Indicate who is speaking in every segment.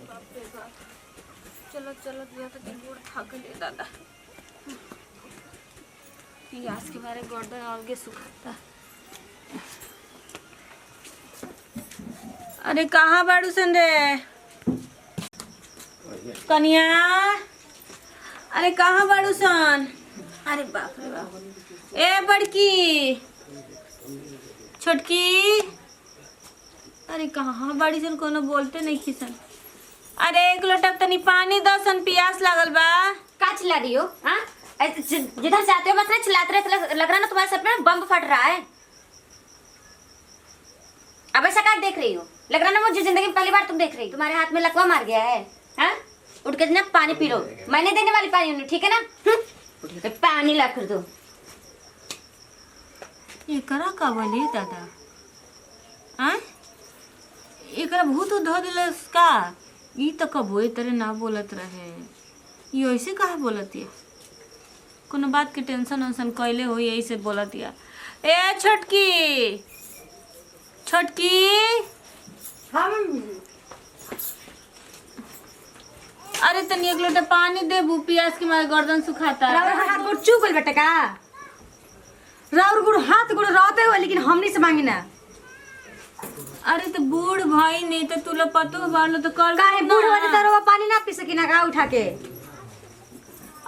Speaker 1: बाप रे बाप। चलो चलो दिया तो गोड़ थक ले दादा। प्यास के बारे गर्दन अलगे सुखाता। अरे कहाँ बाड़ू सन रे कनिया? अरे कहाँ बाड़ू सन? अरे बाप रे बाप। ए बड़की छोटकी, अरे कहाँ बाड़ी सन? कोनो बोलते नहीं खिसन। अरे एक लोटा तनी पानी दो सन, प्यास लागल बा।
Speaker 2: का चिल्ला रही हो? हाँ, जिधर से आते हो बस ना चिल्लाते रहे। लग रहा ना तुम्हारे सर पे बम फट रहा है। अब ऐसा क्या देख रही हो? लग रहा ना मुझे जिंदगी में पहली बार तुम देख रही हो। तुम्हारे हाथ में लकवा मार गया है। हाँ, उठ के ना पानी पी लो। मैंने देने वाली पानी उन्हें, ठीक है ना? उठ के पानी ला कर दो।
Speaker 1: ये करा का बोली दादा? हाँ, एकरा भूत धो दिलस का? ई तो कबो तरह ना बोलत रहे। ये ऐसे कहा बोलत है? कोनो बात के टेंशन वेंशन कैले हो यही से बोलत या। ए छोटकी छोटकी, अरे तनी एक लोटा पानी दे बू, प्यास के मारे गर्दन सुखाता।
Speaker 3: हाथ गोड़ चूक गइल बेटा का? राउर गुड़ हाथ गुड़ रहते हो लेकिन हमनी से मांगी ना।
Speaker 1: अरे तो बूढ़ भाई नहीं तो तू लोग पतो बालो तो कर
Speaker 3: काहे बूढ़ वाली तरह पानी ना पी सकी ना का उठा के?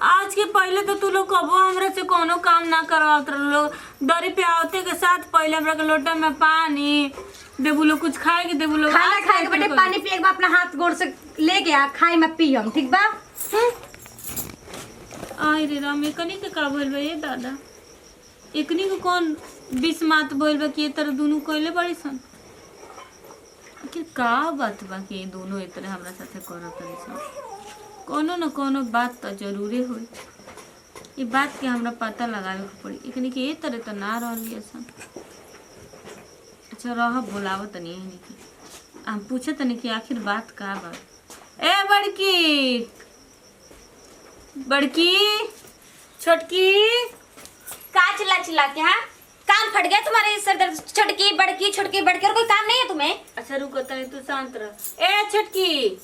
Speaker 1: आज के पहले तो तू लोग कबो हमरा से कोनो काम ना करवात लोग। दरी पे आवते के साथ पहले हमरा के लोटा में पानी देबू लोग, कुछ खाए के देबू लोग।
Speaker 3: खाना खाए के बेटे पानी पिए के अपना हाथ गोड़ से लेके आ, खाई में पी हम, ठीक बा?
Speaker 1: आई रे राम, एकनी के का बोल बा ये दादा? एकनी को कौन बीस मात बोल बा कि ये तरह दोनों कोइले बड़ी सन? आखिर का बात बा कि दोनों इतने हमरा साथे करत रही सन? कोनो न कोनो बात तो जरूरे होई। ये बात के हमरा पता लगावे के पड़ी। एकनी के ये तरह तो ना रहली सन। अच्छा रह बुलाव तनी है कि हम पूछे तनी कि आखिर बात का बा। ए बड़की बड़की छोटकी,
Speaker 2: का चिल्ला चिल्ला के? हाँ, कान फट गया तुम्हारे सर दर्द? छोटकी बड़की छोटकी बड़की, और कोई काम नहीं है तुम्हें?
Speaker 1: अच्छा रुको तनी, तू शांत रह। ए छोटकी,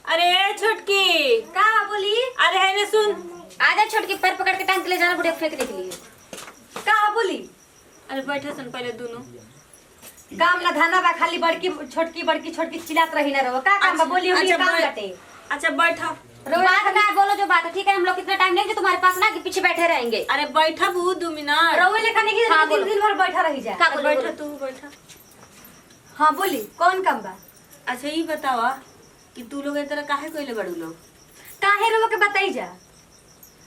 Speaker 1: अरे छोटकी,
Speaker 3: का बोली?
Speaker 1: अरे है ने सुन।
Speaker 2: आजा छोटकी, पैर पकड़ के टांग के ले जाना बुढ़िया फेंकने के लिए।
Speaker 3: का बोली?
Speaker 1: अरे बैठे सन पहले दोनों।
Speaker 3: गाम ला धाना बा, खाली बड़की छोटकी चिल्लात रही ना रहो। का काम बा बोली? हम ये काम बाटे।
Speaker 1: अच्छा बैठा।
Speaker 2: बात ना बोलो जो बात है, ठीक है? हम लोग कितना टाइम लेंगे तुम्हारे पास ना कि पीछे बैठे रहेंगे?
Speaker 1: अरे बैठा बू 2 मिनट।
Speaker 3: रहुए लेखा नहीं
Speaker 2: हाँ,
Speaker 3: कि दिन भर बैठा रही जा।
Speaker 2: का बोलो?
Speaker 1: बैठा, तू बैठा।
Speaker 3: हाँ बोली, कौन काम बा?
Speaker 1: अच्छा ये बतावा कि तू लोग इस तरह काहे कोइले बड़ू लोग?
Speaker 3: काहे रहो के बताई जा।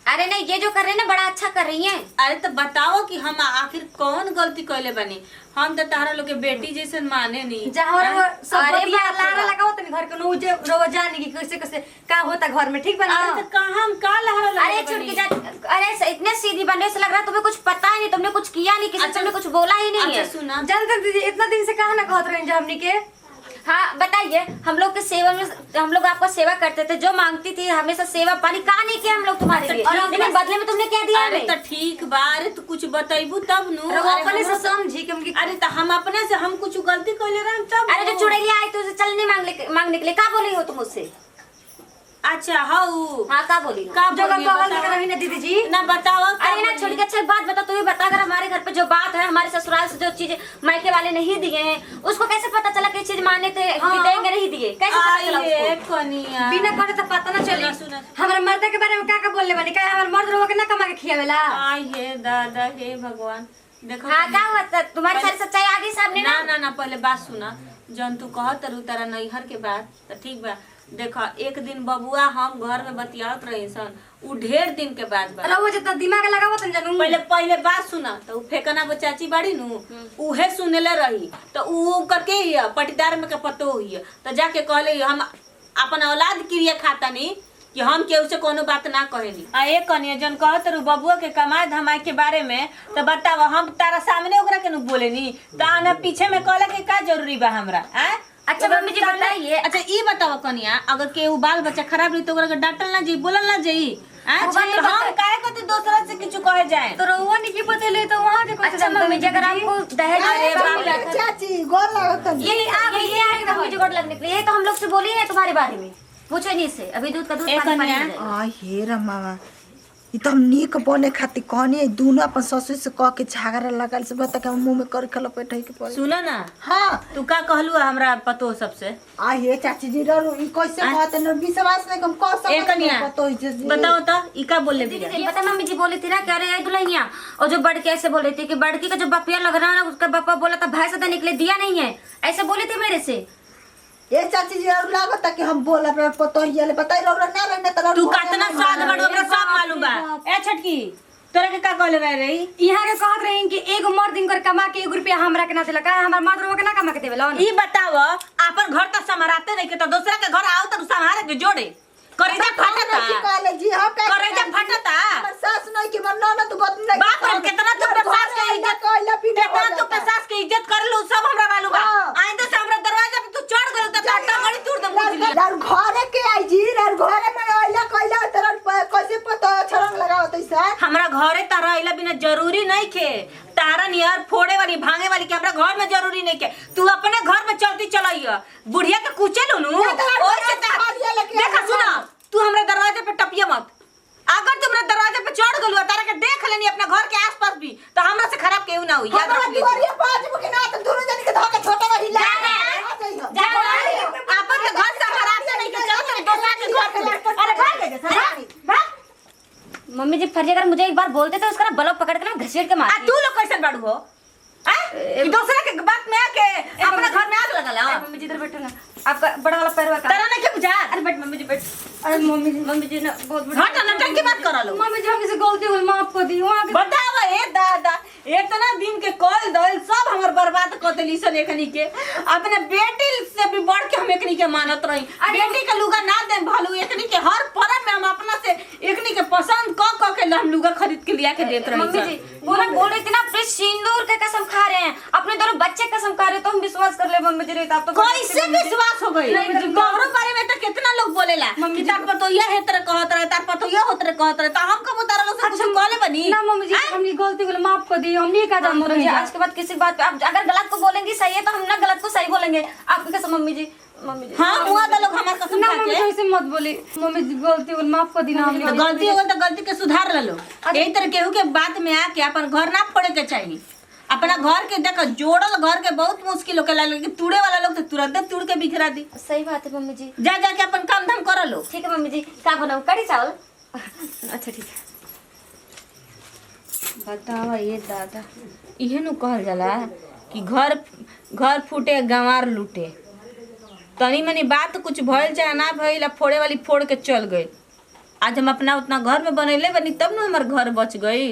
Speaker 2: अरे नहीं, ये जो कर रही है ना बड़ा अच्छा कर रही है।
Speaker 1: अरे तो बताओ कि हम आखिर कौन गलती कैले बनी? हम तो तारा लोग के बेटी जैसे माने नहीं।
Speaker 3: जहाँ सब
Speaker 2: अरे
Speaker 3: बतिया
Speaker 2: बाप रे
Speaker 3: लारा
Speaker 2: बाप।
Speaker 3: लगाओ तनी घर के नो जे रोवा जाने की कैसे कैसे का होता घर में, ठीक बना?
Speaker 1: अरे तो कहाँ हम का लहरा
Speaker 2: अरे छुटकी जा, अरे इतने सीधी बनने से लग रहा है तुम्हें कुछ पता ही नहीं, तुमने कुछ किया नहीं, किसी से तुमने कुछ बोला ही नहीं है।
Speaker 1: अच्छा सुना,
Speaker 3: जानते दीदी इतना दिन से कहा ना कहत रहे जा हमनी के।
Speaker 2: हाँ बताइए, हम लोग के सेवा में हम लोग आपका सेवा करते थे, जो मांगती थी हमेशा सेवा पानी कहा नहीं किया हम लोग तुम्हारे लिए, लेकिन बदले में तुमने क्या दिया?
Speaker 1: अरे तो ठीक बा। अरे तू कुछ बताइबू तब नु।
Speaker 3: अपने से समझी कि उनकी।
Speaker 1: अरे तो हम अपने से हम कुछ गलती कैले रहे तब।
Speaker 2: अरे जो चुड़ैलिया आई तो उसे चलने मांगने के लिए क्या बोली हो तुम उससे?
Speaker 1: अच्छा हाउ
Speaker 2: हाँ का बोली हो?
Speaker 1: का
Speaker 3: जो
Speaker 1: बोली
Speaker 3: बगल में
Speaker 1: बताओ।
Speaker 3: रही ना दीदी जी।
Speaker 1: ना बताओ।
Speaker 2: अरे ना छोड़ के अच्छा बात बता, तू ही बता। अगर हमारे घर पे जो बात है, हमारे ससुराल से जो चीज मायके वाले नहीं दिए हैं, उसको कैसे पता चला कि चीज माने थे देंगे नहीं दिए? कैसे पता चला उसको?
Speaker 1: कनिया
Speaker 3: बिना करे तो पता ना चली।
Speaker 1: सुना।
Speaker 3: हमारे मर्द के बारे में का बोलले बनी? का हमारे मर्द रोवा के ना कमा के खियावेला?
Speaker 1: आई हे दादा हे भगवान। देखो
Speaker 2: हाँ क्या हुआ था? तुम्हारी सारी सच्चाई आ गई सामने
Speaker 1: ना ना ना पहले बात सुना। जन तू कहत रू तारा नैहर के बात तो ठीक बा। देखा एक दिन बबुआ हम घर में बतियात रही सन, उ ढेर दिन के बाद बा।
Speaker 3: रोवा जब दिमाग लगावत न जानू।
Speaker 1: पहले बात सुना। तो उ फेकना वो चाची बाड़ी नु, उहे सुनले रही तो उ करके ही पटीदार में के पतो हुई तो जाके कहले हम अपन औलाद क्रिया खाता नहीं कि हम केहू से कोनो बात ना कहेनी। आ एक कनिया जन कहत रू बबुआ के कमाए धमाए के बारे में तो बतावा, हम तारा सामने ओकरा के नु बोलेनी तो आना पीछे में कहला के का जरूरी बा हमरा?
Speaker 2: अच्छा मम्मी जी बताइए।
Speaker 1: अच्छा ये बताओ कनिया, अगर केहू बाल बच्चा खराब रही तो ओकरा के डांटल ना जाई, बोलल ना जाई? अच्छा
Speaker 2: नहीं
Speaker 1: हम
Speaker 2: पता।
Speaker 1: काहे को दूसरा से कुछ कहे जाए
Speaker 3: तो रउआ नहीं की बतेले तो वहां के
Speaker 2: अच्छा मम्मी जी अगर आपको दहेज
Speaker 1: अरे बाप रे।
Speaker 4: चाची गोर लागत
Speaker 2: ये मम्मी जी गोड़ लगने के लिए ये तो हम लोग से बोली है तुम्हारे बारे में, पूछो नहीं इससे अभी दूध का दूध
Speaker 1: एक
Speaker 2: पानी पानी
Speaker 1: कन्या।
Speaker 2: हो जाएगा।
Speaker 4: आ हे रमावा ई तो हम नीक बने खातिर कहनी दोनों अपन ससुर से कह के झगड़ा लगल से बता के हम मुंह में कर के लपेट के पड़े।
Speaker 1: सुनो ना
Speaker 4: हां
Speaker 1: तू का कहलू हमरा पतो सबसे
Speaker 4: आ हे चाची जी रो ई कैसे कहत न विश्वास नहीं हम कह सकते
Speaker 1: एक कन्या
Speaker 4: पतो
Speaker 1: बताओ तो ई का बोले
Speaker 2: दीदी
Speaker 1: बिया
Speaker 2: ये पता मम्मी जी बोली थी ना कह रहे दुल्हनिया और जो बड़की ऐसे बोल रही थी कि बड़की का जो बपिया लग रहा है ना उसका बप्पा बोला था भैंस तो निकले दिया नहीं है, ऐसे बोली थी मेरे से।
Speaker 4: ए चाची जी और लागत कि हम बोला पे पतो ही ले बताई रो ना रहने त
Speaker 1: तू कितना स्वाद बड़ो हमरा सब मालूम बा। ए छटकी तोरा के का कहले रही
Speaker 3: यहाँ के कहत रही कि एगो मर्द दिन कर कमा के 1 रुपया हमरा के ना देला का हमर मर्द रोग के ना कमा के देवेला
Speaker 1: ई बताव अपन घर त संभालते नहीं के तो दूसरा के घर आओ तो संभाले के जोड़े करेजा फटता
Speaker 4: कहले जी हम का
Speaker 1: करेजा फटता
Speaker 4: हमर सास नहीं कि मर ना तू बत नहीं
Speaker 1: बाप रे कितना तू अपने सास के इज्जत
Speaker 4: कहला
Speaker 1: कितना तू अपने सास के इज्जत कर लू सब हमरा मालूम बा।
Speaker 4: हाँ।
Speaker 1: आइंदा से हमरा दरवाजा पे तू चढ़ गयो त टाटा गड़ी तोड़ दम बुझली
Speaker 4: यार घरे के आई जी यार घरे में आइला कहला तेरा कैसे पतो छरंग लगाओ तैसा
Speaker 1: हमरा घरे तारा आइला बिना जरूरी नहीं के तारा नियर फोड़े वाली भांगे वाली के हमरा घर में जरूरी नहीं के तू अपने घर में चलती चलाइया बुढ़िया के कुचे लूनू ओए से देखा सुना तू हमरा दरवाजे पे टपिया मत अगर तुम हमरा दरवाजे पे चढ़ गलू तारा के देख लेनी अपने घर के आसपास भी तो हमरा से खराब केहू ना हुई याद
Speaker 4: हमरा
Speaker 1: रख ले
Speaker 4: दुआरिया पाँच मुके ना तो दोनों जन के धोके छोटा रही ला
Speaker 1: अपन के घर से खराब से नहीं के चलो तो दूसरा के घर पे अरे भाग जा भाग
Speaker 2: मम्मी जी फर्जी अगर मुझे एक बार बोलते तो उसका ब्लॉक पकड़ के ना घसीट के
Speaker 1: आ
Speaker 2: मारती।
Speaker 1: तू लोग कैसे बाड़ू हो कि दूसरे के बात में आके अपने घर में आग लगा ला
Speaker 3: मम्मी जी इधर बैठो ना आपका बड़ा वाला पैरवा का
Speaker 1: तेरा नहीं के बुझा
Speaker 3: अरे बैठ मम्मी जी बैठ अरे मम्मी जी ना बहुत बड़ा
Speaker 1: हट ना की बात करा लो
Speaker 3: मम्मी जी हमसे गलती हुई माफ कर दी वहां के
Speaker 1: बताव ए दादा इतना दिन के कॉल दल सब हमर बर्बाद कर देली सन एकनी के अपने बेटी से भी बढ़ के हम एकनी के मानत रही बेटी के लुगा ना दे भालू एकनी के हर पर्व में हम अपना से एकनी के पसंद क के हम लुगा खरीद के लिया के देत रही
Speaker 2: मम्मी जी वो ना बोल रही थी ना अपने सिंदूर के कसम खा रहे हैं, अपने दोनों बच्चे कसम खा रहे हैं, तो हम विश्वास कर ले मम्मी जी। आप तो
Speaker 1: कैसे विश्वास हो गई तोहरो बारे में तो कितना लोग बोलेला कि तार पर तो यह है तरह कहत रहे तार पर तो यह होत रहे कहत रहे तो हम कब तारा लोग से कुछ कहले बनी
Speaker 3: ना मम्मी जी हमने गलती को माफ कर दी हमने का जान
Speaker 2: मम्मी जी आज के बाद किसी बात पे आप अगर गलत को बोलेंगी सही है तो हम ना गलत को सही बोलेंगे। आपकी कसम मम्मी जी, मम्मी जी।
Speaker 1: हां हुआ तो लोग हमार कसम
Speaker 3: ना
Speaker 1: खा
Speaker 3: मम्मी
Speaker 1: के
Speaker 3: जी ऐसे मत बोली मम्मी जी गलती को माफ कर दी ना हमने
Speaker 1: तो गलती हो गई तो गलती के सुधार ले लो यही तरह केहू के बात में आके अपन घर ना फोड़े के चाहिए। अपना घर के देखो जोड़ल घर के बहुत मुश्किल होकेला लेकिन तूड़े वाला लोग तो तुरंत तूड़ के बिखरा दी।
Speaker 2: सही बात है मम्मी जी।
Speaker 1: जा जा के अपन काम धाम कर लो।
Speaker 2: ठीक है मम्मी जी। क्या बनाऊं, कड़ी चावल? अच्छा ठीक है।
Speaker 1: बतावा ये दादा इहे नु कहल जाला कि घर फूटे गंवार लूटे। तनी मनी बात कुछ भइल चाहे ना भइल फोड़े वाली फोड़ के चल गई। आज हम अपना उतना घर में बनैले बनी तब न हमार घर बच गई।